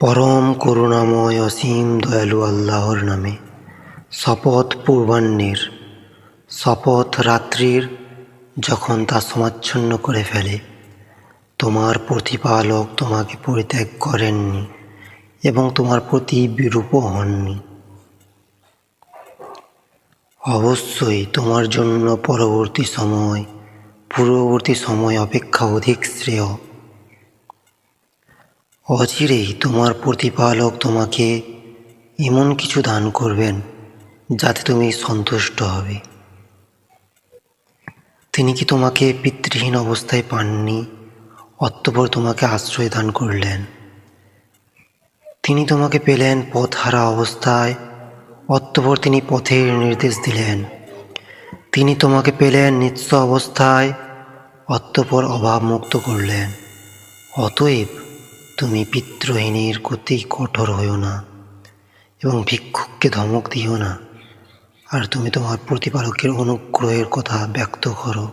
পরম করুণাময় অসীম দয়ালু আল্লাহর নামে শপথ পূর্বাহ্নের, শপথ রাত্রির, যখন তা সমাচ্ছন্ন করে ফেলে। তোমার প্রতিপালক তোমাকে পরিত্যাগ করেননি এবং তোমার প্রতি বিরূপও হননি। অবশ্যই তোমার জন্য পূর্ববর্তী সময় অপেক্ষা অধিক শ্রেয়। অচিরেই তোমার প্রতিপালক তোমাকে এমন কিছু দান করবেন যাতে তুমি সন্তুষ্ট হবে। তিনি কি তোমাকে পিতৃহীন অবস্থায় পাননি, অতঃপর তোমাকে আশ্রয় দান করলেন? তিনি তোমাকে পেলেন পথহারা অবস্থায়, অতঃপর তিনি পথের নির্দেশ দিলেন। তিনি তোমাকে পেলেন নিঃস্ব অবস্থায়, অতঃপর অভাবমুক্ত করলেন। অতএব তুমি পিতৃহীনের প্রতি কঠোর হইও না এবং ভিক্ষুককে ধমক দিও না, আর তুমি তোমার প্রতিপালকের অনুগ্রহের কথা ব্যক্ত করো।